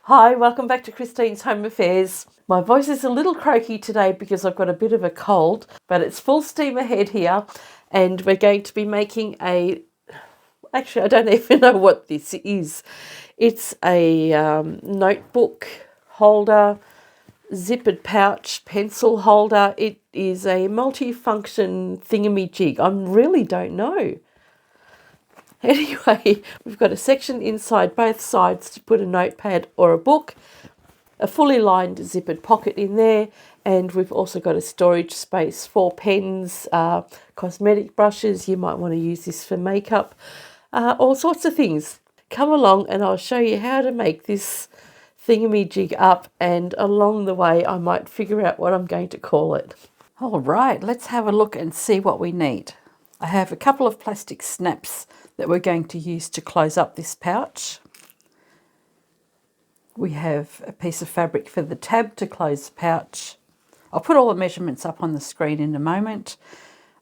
Hi, welcome back to Christine's Home Affairs. My voice is a little croaky today because I've got a bit of a cold, but it's full steam ahead here, and we're going to be making actually I don't even know what this is. It's a notebook holder, zippered pouch, pencil holder. It is a multi-function thingamajig. I really don't know. Anyway, we've got a section inside both sides to put a notepad or a book, a fully lined zippered pocket in there, and we've also got a storage space for pens, cosmetic brushes. You might want to use this for makeup, all sorts of things. Come along and I'll show you how to make this thingamajig up, and along the way I might figure out what I'm going to call it. All right, let's have a look and see what we need. I have a couple of plastic snaps that we're going to use to close up this pouch. We have a piece of fabric for the tab to close the pouch. I'll put all the measurements up on the screen in a moment.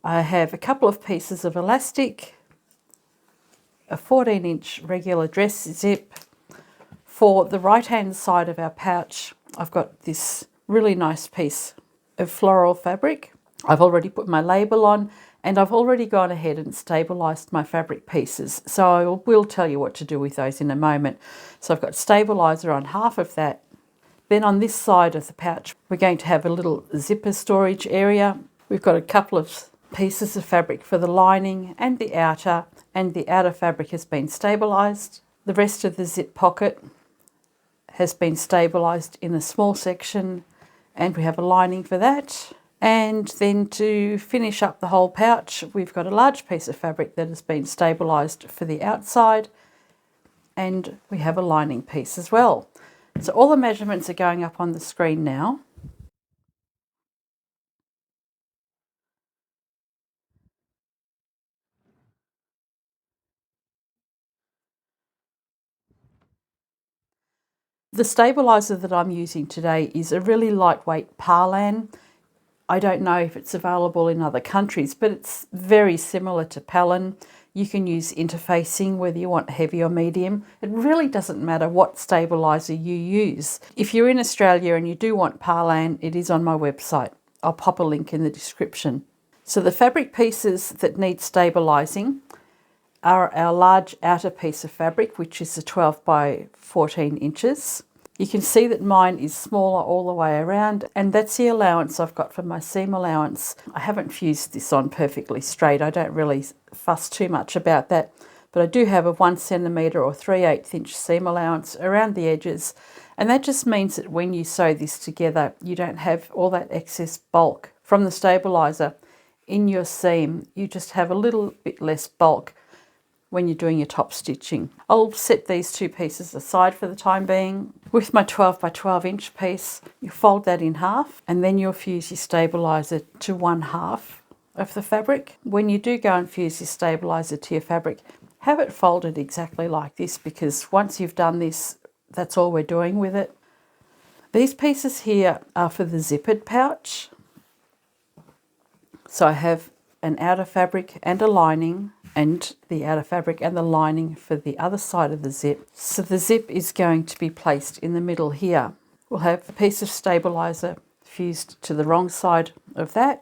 I have a couple of pieces of elastic, a 14-inch regular dress zip. For the right-hand side of our pouch, I've got this really nice piece of floral fabric. I've already put my label on, and I've already gone ahead and stabilised my fabric pieces. So I will tell you what to do with those in a moment. So I've got stabiliser on half of that. Then on this side of the pouch, we're going to have a little zipper storage area. We've got a couple of pieces of fabric for the lining and the outer fabric has been stabilised. The rest of the zip pocket has been stabilised in a small section, and we have a lining for that. And then to finish up the whole pouch, we've got a large piece of fabric that has been stabilised for the outside, and we have a lining piece as well. So all the measurements are going up on the screen now. The stabiliser that I'm using today is a really lightweight Pellon. I don't know if it's available in other countries, but it's very similar to Pellon. You can use interfacing whether you want heavy or medium. It really doesn't matter what stabiliser you use. If you're in Australia and you do want Pellon, it is on my website. I'll pop a link in the description. So the fabric pieces that need stabilising are our large outer piece of fabric, which is a 12 by 14 inches. You can see that mine is smaller all the way around, and that's the allowance I've got for my seam allowance. I haven't fused this on perfectly straight. I don't really fuss too much about that, but I do have a 1 centimetre or 3/8 inch seam allowance around the edges, and that just means that when you sew this together, you don't have all that excess bulk from the stabiliser in your seam. You just have a little bit less bulk when you're doing your top stitching. I'll set these two pieces aside for the time being. With my 12 by 12 inch piece, you fold that in half, and then you'll fuse your stabiliser to 1/2 of the fabric. When you do go and fuse your stabiliser to your fabric, have it folded exactly like this, because once you've done this, that's all we're doing with it. These pieces here are for the zippered pouch. So I have an outer fabric and a lining, and the outer fabric and the lining for the other side of the zip. So the zip is going to be placed in the middle here. We'll have a piece of stabiliser fused to the wrong side of that,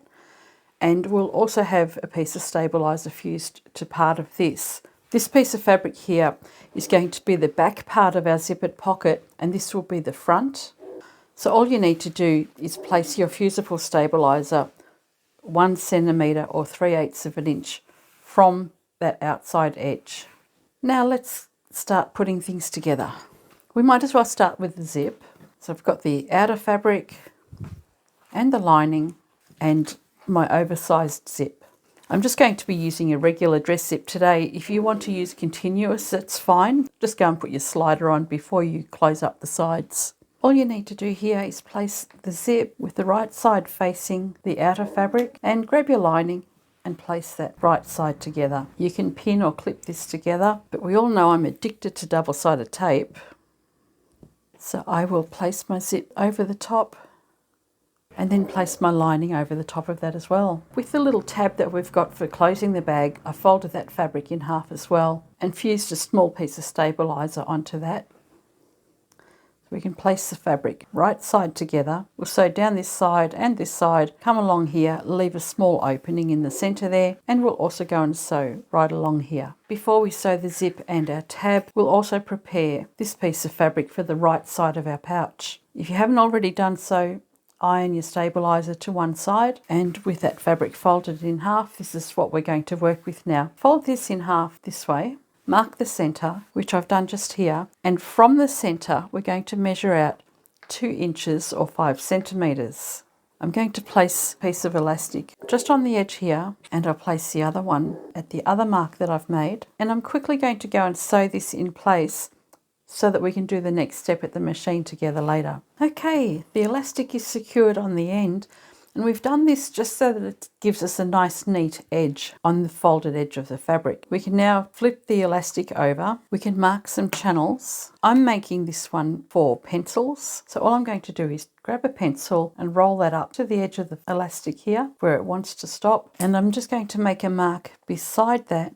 and we'll also have a piece of stabiliser fused to part of this. This piece of fabric here is going to be the back part of our zippered pocket, and this will be the front. So all you need to do is place your fusible stabiliser 1 centimetre or 3/8 of an inch from that outside edge. Now let's start putting things together. We might as well start with the zip. So I've got the outer fabric and the lining and my oversized zip. I'm just going to be using a regular dress zip today. If you want to use continuous, that's fine. Just go and put your slider on before you close up the sides. All you need to do here is place the zip with the right side facing the outer fabric, and grab your lining and place that right side together. You can pin or clip this together, but we all know I'm addicted to double-sided tape. So I will place my zip over the top and then place my lining over the top of that as well. With the little tab that we've got for closing the bag, I folded that fabric in half as well and fused a small piece of stabiliser onto that. We can place the fabric right side together. We'll sew down this side and this side, come along here, leave a small opening in the center there, and we'll also go and sew right along here. Before we sew the zip and our tab, we'll also prepare this piece of fabric for the right side of our pouch. If you haven't already done so, iron your stabilizer to one side, and with that fabric folded in half, this is what we're going to work with now. Fold this in half this way. Mark the centre, which I've done just here, and from the centre we're going to measure out 2 inches or 5 centimetres. I'm going to place a piece of elastic just on the edge here, and I'll place the other one at the other mark that I've made, and I'm quickly going to go and sew this in place so that we can do the next step at the machine together later. Okay, the elastic is secured on the end, and we've done this just so that it gives us a nice neat edge on the folded edge of the fabric. We can now flip the elastic over. We can mark some channels. I'm making this one for pencils. So all I'm going to do is grab a pencil and roll that up to the edge of the elastic here where it wants to stop. And I'm just going to make a mark beside that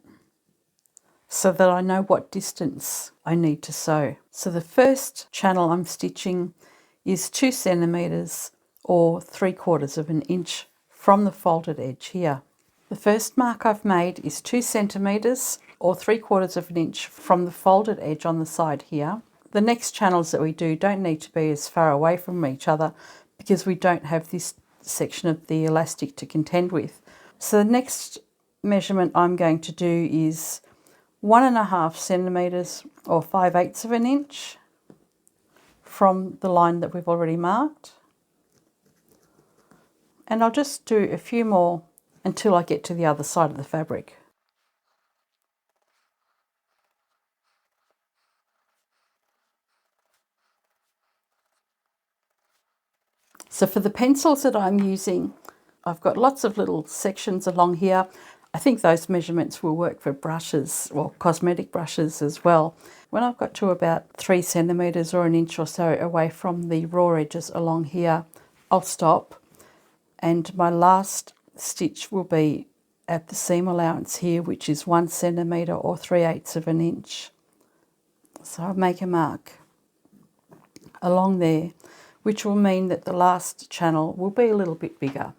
so that I know what distance I need to sew. So the first channel I'm stitching is 2 centimetres or 3/4 of an inch from the folded edge here. The first mark I've made is 2 centimetres or 3/4 of an inch from the folded edge on the side here. The next channels that we do don't need to be as far away from each other because we don't have this section of the elastic to contend with. So the next measurement I'm going to do is 1.5 centimetres or 5/8 of an inch from the line that we've already marked. And I'll just do a few more until I get to the other side of the fabric. So for the pencils that I'm using, I've got lots of little sections along here. I think those measurements will work for brushes or cosmetic brushes as well. When I've got to about 3 centimetres or an inch or so away from the raw edges along here, I'll stop. And my last stitch will be at the seam allowance here, which is 1 centimetre or 3/8 of an inch. So I'll make a mark along there, which will mean that the last channel will be a little bit bigger.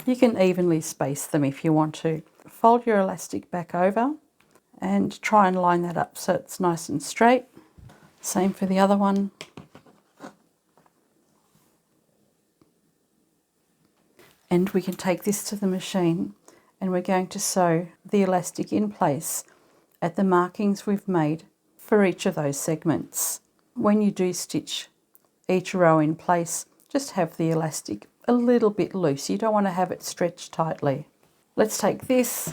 You can evenly space them if you want to. Fold your elastic back over and try and line that up so it's nice and straight. Same for the other one. And we can take this to the machine and we're going to sew the elastic in place at the markings we've made for each of those segments. When you do stitch each row in place, just have the elastic a little bit loose. You don't want to have it stretched tightly. Let's take this,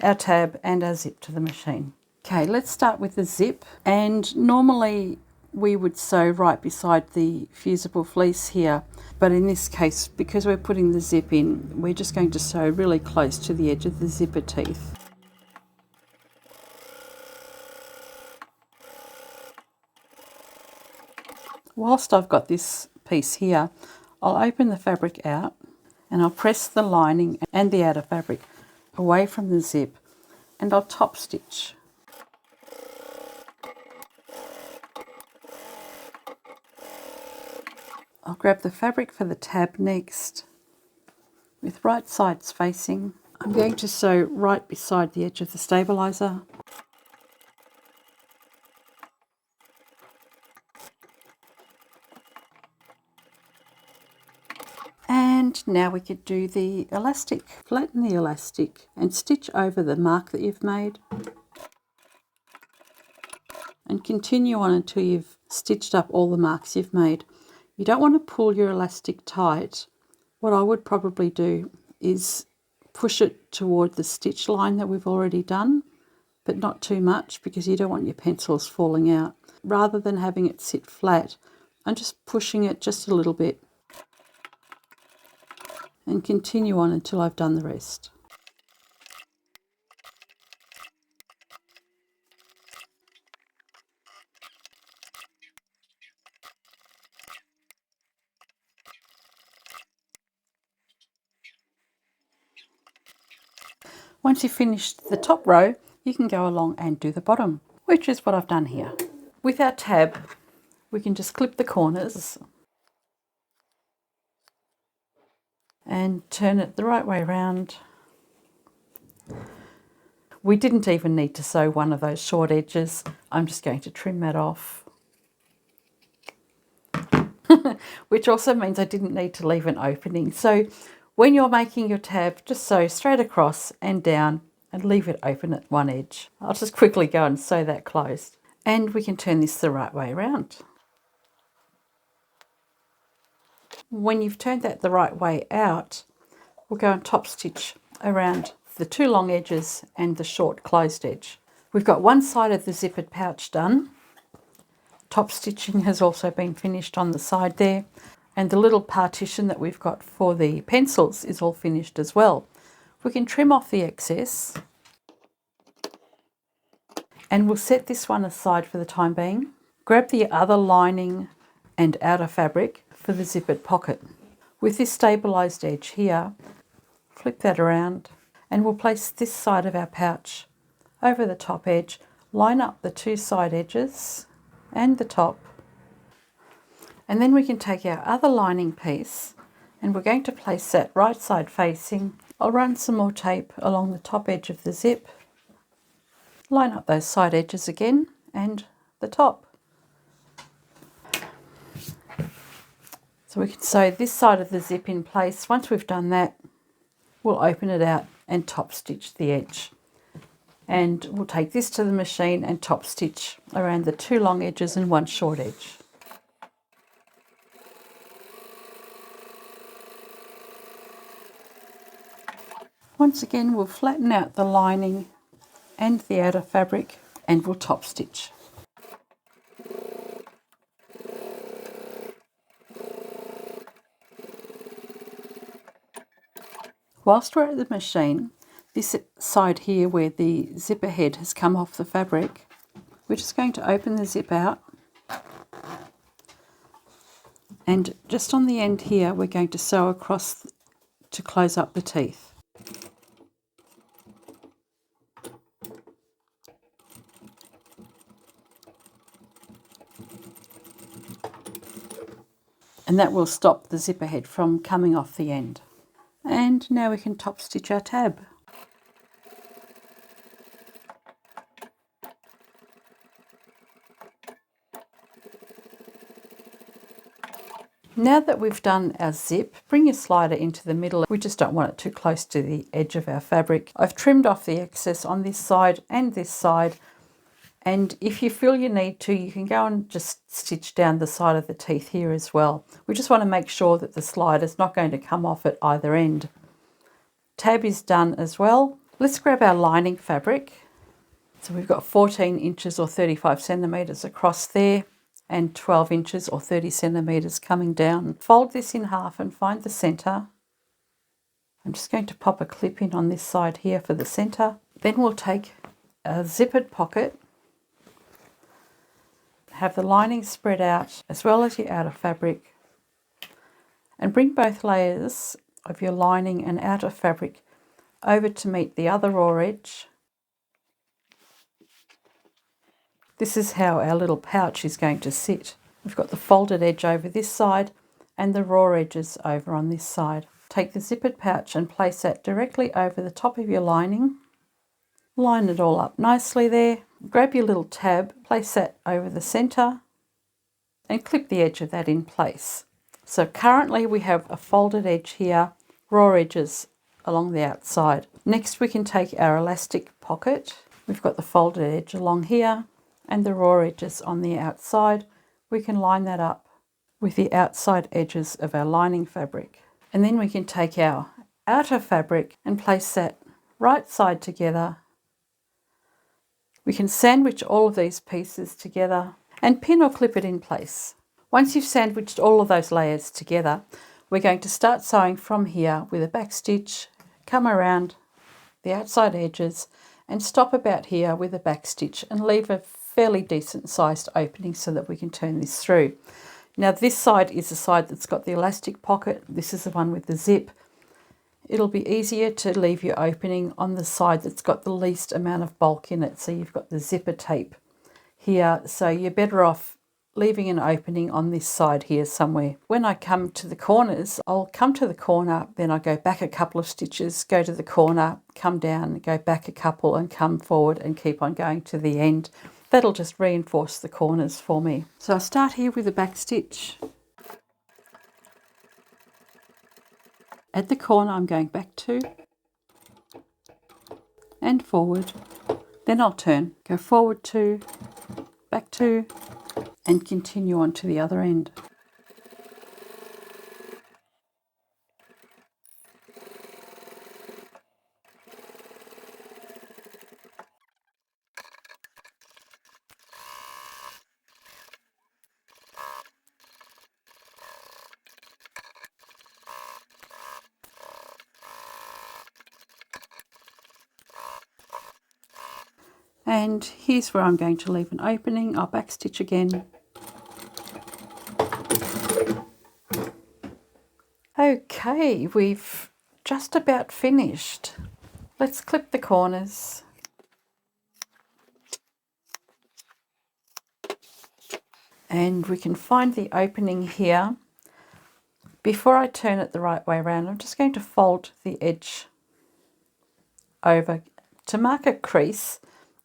our tab and our zip to the machine. Okay, let's start with the zip, and normally we would sew right beside the fusible fleece here, but in this case, because we're putting the zip in, we're just going to sew really close to the edge of the zipper teeth. Whilst I've got this piece here, I'll open the fabric out and I'll press the lining and the outer fabric away from the zip, and I'll top stitch. I'll grab the fabric for the tab next. With right sides facing, I'm going to sew right beside the edge of the stabilizer. And now we could do the elastic. Flatten the elastic and stitch over the mark that you've made. And continue on until you've stitched up all the marks you've made. You don't want to pull your elastic tight. What I would probably do is push it toward the stitch line that we've already done, but not too much because you don't want your pencils falling out. Rather than having it sit flat, I'm just pushing it just a little bit and continue on until I've done the rest. Once you've finished the top row, you can go along and do the bottom, which is what I've done here. With our tab, We can just clip the corners and turn it the right way around. We didn't even need to sew one of those short edges. I'm just going to trim that off. Which also means I didn't need to leave an opening. So when you're making your tab, just sew straight across and down and leave it open at one edge. I'll just quickly go and sew that closed. And we can turn this the right way around. When you've turned that the right way out, we'll go and top stitch around the two long edges and the short closed edge. We've got one side of the zippered pouch done. Top stitching has also been finished on the side there, and the little partition that we've got for the pencils is all finished as well. We can trim off the excess, and we'll set this one aside for the time being. Grab the other lining and outer fabric for the zippered pocket. With this stabilized edge here, flip that around, and we'll place this side of our pouch over the top edge, line up the two side edges and the top, and then we can take our other lining piece and we're going to place that right side facing. I'll run some more tape along the top edge of the zip, line up those side edges again and the top. So we can sew this side of the zip in place. Once we've done that, we'll open it out and top stitch the edge. And we'll take this to the machine and top stitch around the two long edges and one short edge. Once again, we'll flatten out the lining and the outer fabric and we'll top stitch. Whilst we're at the machine, this side here where the zipper head has come off the fabric, we're just going to open the zip out, and just on the end here we're going to sew across to close up the teeth. And that will stop the zipper head from coming off the end. And now we can top stitch our tab. Now that we've done our zip, bring your slider into the middle. We just don't want it too close to the edge of our fabric. I've trimmed off the excess on this side and this side, and if you feel you need to, you can go and just stitch down the side of the teeth here as well. We just want to make sure that the slider is not going to come off at either end. Tab is done as well. Let's grab our lining fabric. So we've got 14 inches or 35 centimetres across there, and 12 inches or 30 centimetres coming down. Fold this in half and find the centre. I'm just going to pop a clip in on this side here for the centre. Then we'll take a zippered pocket, have the lining spread out as well as your outer fabric, and bring both layers of your lining and outer fabric over to meet the other raw edge. This is how our little pouch is going to sit. We've got the folded edge over this side and the raw edges over on this side. Take the zippered pouch and place that directly over the top of your lining. Line it all up nicely there. Grab your little tab, place that over the centre and clip the edge of that in place. So currently we have a folded edge here, raw edges along the outside. Next we can take our elastic pocket. We've got the folded edge along here and the raw edges on the outside. We can line that up with the outside edges of our lining fabric. And then we can take our outer fabric and place that right side together. We can sandwich all of these pieces together and pin or clip it in place. Once you've sandwiched all of those layers together, we're going to start sewing from here with a back stitch, come around the outside edges and stop about here with a back stitch and leave a fairly decent sized opening so that we can turn this through. Now this side is the side that's got the elastic pocket. This is the one with the zip. It'll be easier to leave your opening on the side that's got the least amount of bulk in it. So you've got the zipper tape here. So you're better off leaving an opening on this side here somewhere. When I come to the corners, I'll come to the corner, then I go back a couple of stitches, go to the corner, come down, go back a couple and come forward and keep on going to the end. That'll just reinforce the corners for me. So I start here with a back stitch. At the corner I'm going back 2 and forward. Then I'll turn, go forward 2, back 2 and continue on to the other end. And here's where I'm going to leave an opening. I'll back stitch again. Okay, we've just about finished. Let's clip the corners. And we can find the opening here. Before I turn it the right way around, I'm just going to fold the edge over to mark a crease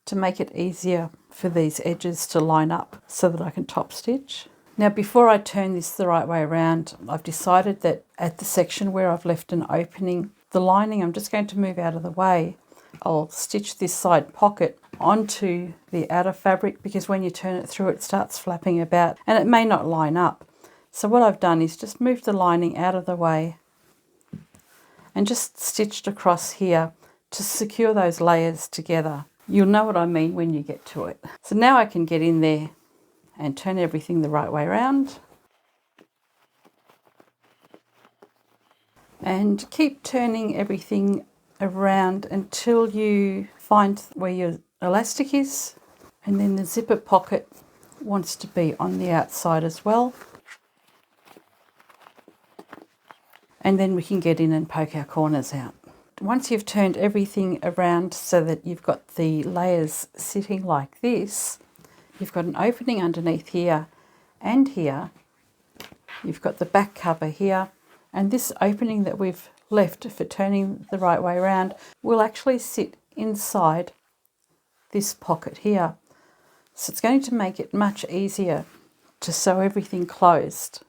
to make it easier for these edges to line up so that I can top stitch. Now before I turn this the right way around, I've decided that at the section where I've left an opening, the lining I'm just going to move out of the way. I'll stitch this side pocket onto the outer fabric because when you turn it through it starts flapping about and it may not line up. So what I've done is just moved the lining out of the way and just stitched across here to secure those layers together. You'll know what I mean when you get to it. So now I can get in there and turn everything the right way around. And keep turning everything around until you find where your elastic is. And then the zipper pocket wants to be on the outside as well. And then we can get in and poke our corners out. Once you've turned everything around so that you've got the layers sitting like this, you've got an opening underneath here and here. You've got the back cover here, and this opening that we've left for turning the right way around will actually sit inside this pocket here. So it's going to make it much easier to sew everything closed.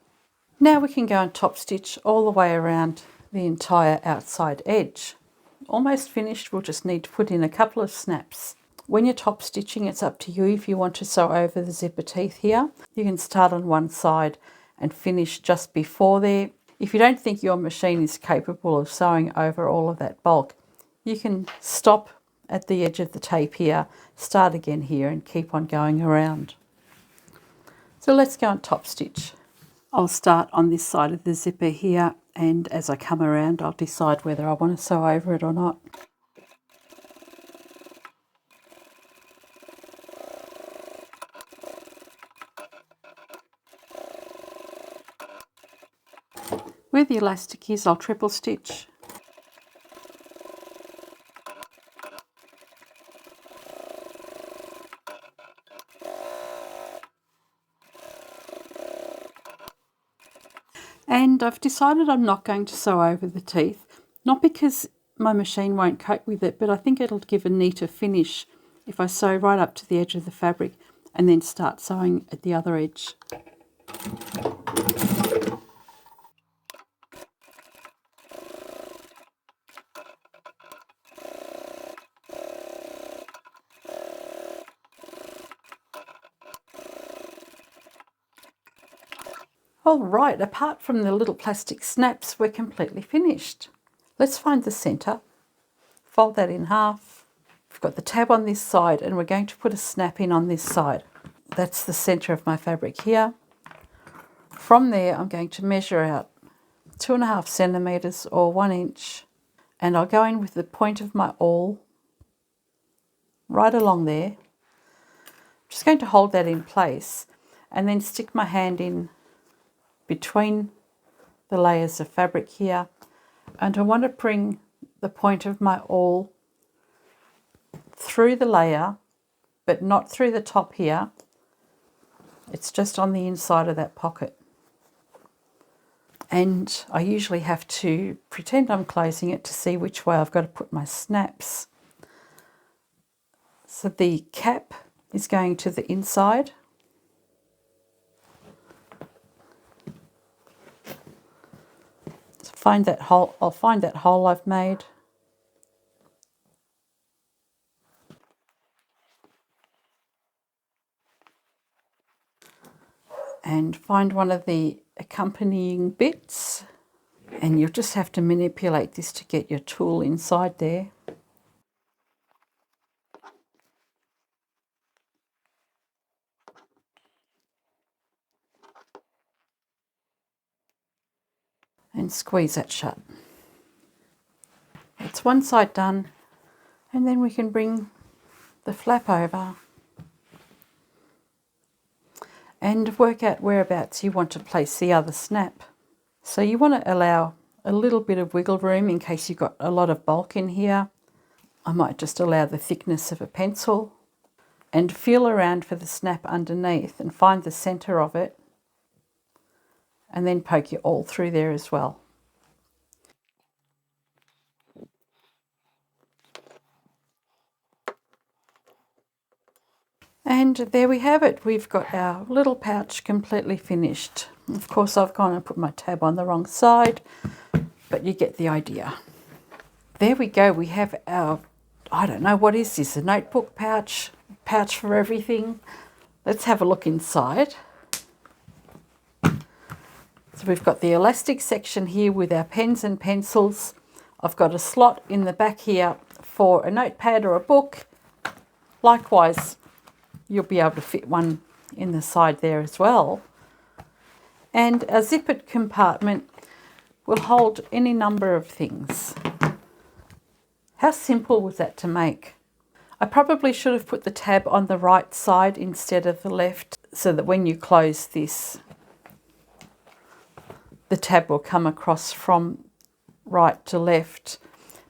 Now we can go and top stitch all the way around the entire outside edge. Almost finished, we'll just need to put in a couple of snaps. When you're top stitching, it's up to you if you want to sew over the zipper teeth here. You can start on one side and finish just before there. If you don't think your machine is capable of sewing over all of that bulk, you can stop at the edge of the tape here, start again here and keep on going around. So let's go and top stitch. I'll start on this side of the zipper here, and as I come around I'll decide whether I want to sew over it or not. Where the elastic is, I'll triple stitch. And I've decided I'm not going to sew over the teeth, not because my machine won't cope with it, but I think it'll give a neater finish if I sew right up to the edge of the fabric and then start sewing at the other edge. All right, apart from the little plastic snaps, we're completely finished. Let's find the centre, fold that in half. We've got the tab on this side and we're going to put a snap in on this side. That's the centre of my fabric here. From there, I'm going to measure out 2.5 centimetres or 1 inch, and I'll go in with the point of my awl right along there. I'm just going to hold that in place and then stick my hand in between the layers of fabric here, and I want to bring the point of my awl through the layer but not through the top here, It's just on the inside of that pocket. And I usually have to pretend I'm closing it to see which way I've got to put my snaps. So the cap is going to the inside. So find that hole, I'll find that hole I've made. And find one of the accompanying bits, and you'll just have to manipulate this to get your tool inside there. And squeeze that shut. It's one side done, and then we can bring the flap over and work out whereabouts you want to place the other snap. So you want to allow a little bit of wiggle room in case you've got a lot of bulk in here. I might just allow the thickness of a pencil and feel around for the snap underneath and find the centre of it, and then poke your awl through there as well. And there we have it. We've got our little pouch completely finished. Of course, I've gone and put my tab on the wrong side, but you get the idea. There we go. We have our, I don't know, what is this? A notebook pouch? Pouch for everything? Let's have a look inside. So we've got the elastic section here with our pens and pencils. I've got a slot in the back here for a notepad or a book. Likewise, you'll be able to fit one in the side there as well. And a zippered compartment will hold any number of things. How simple was that to make? I probably should have put the tab on the right side instead of the left, so that when you close this, the tab will come across from right to left,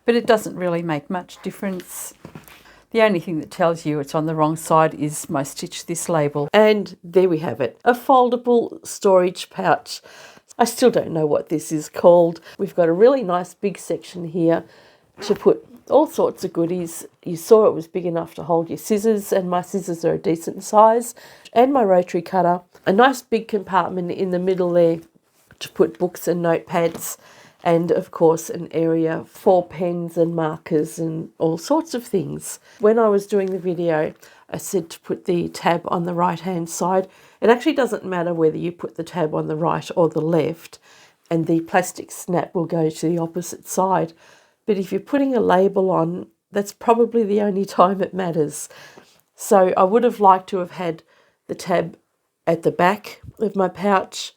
but it doesn't really make much difference. The only thing that tells you it's on the wrong side is my Stitch This label. And there we have it, a foldable storage pouch. I still don't know what this is called. We've got a really nice big section here to put all sorts of goodies. You saw it was big enough to hold your scissors, and my scissors are a decent size, and my rotary cutter. A nice big compartment in the middle there to put books and notepads, and of course an area for pens and markers and all sorts of things. When I was doing the video, I said to put the tab on the right hand side. It actually doesn't matter whether you put the tab on the right or the left, and the plastic snap will go to the opposite side. But if you're putting a label on, that's probably the only time it matters. So I would have liked to have had the tab at the back of my pouch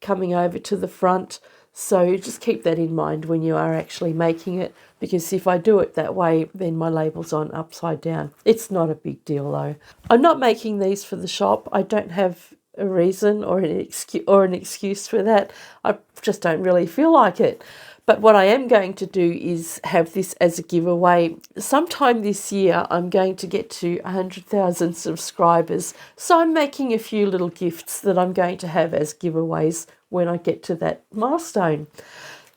coming over to the front. So just keep that in mind when you are actually making it, because if I do it that way, then my label's on upside down. It's not a big deal though. I'm not making these for the shop. I don't have a reason or an excuse for that. I just don't really feel like it. But what I am going to do is have this as a giveaway. Sometime this year, I'm going to get to 100,000 subscribers. So I'm making a few little gifts that I'm going to have as giveaways when I get to that milestone.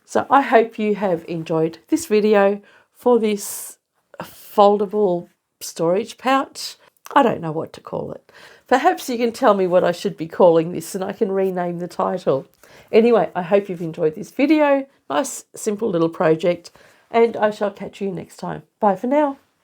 So I hope you have enjoyed this video for this foldable storage pouch. I don't know what to call it. Perhaps you can tell me what I should be calling this and I can rename the title. Anyway, I hope you've enjoyed this video. Nice, simple little project, and I shall catch you next time. Bye for now.